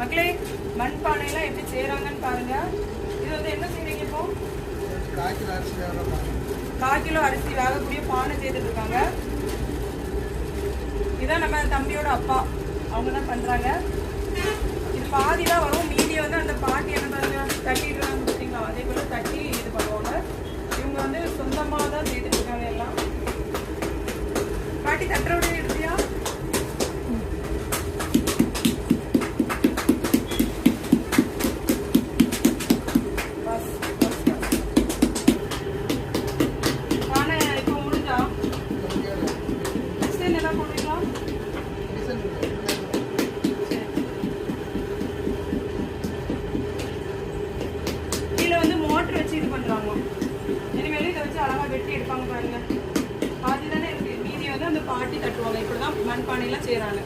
மக்களே மண்பானையெல்லாம் எப்படி செய்கிறாங்கன்னு பாருங்க. இது வந்து என்ன செய்றீங்க இப்போ? 1/4 கிலோ அரிசி வேகக்கூடிய பானை செய்துட்டு இருக்காங்க. இதான் நம்ம தம்பியோட அப்பா, அவங்க தான் பண்றாங்க. இது பாதி தான் வரும், மீதியை வந்து அந்த பாட்டி என்ன பாருங்க தட்டிடுறாங்க பார்த்தீங்களா, அதே போல தட்டி இது பண்ணுவாங்க. இவங்க வந்து சொந்தமாக தான் செய்துட்டு இருக்காங்க எல்லாம். பாட்டி தட்டுறோட எடுத்தியா? இனிமேல் இதை வச்சு அழகா வெட்டி எடுப்பாங்க பாருங்க. பாதி தானே இருக்கு, மீதி வந்து அந்த பாட்டி தட்டுவாங்க. இப்படிதான் மண்பானையெல்லாம் செய்யறாங்க.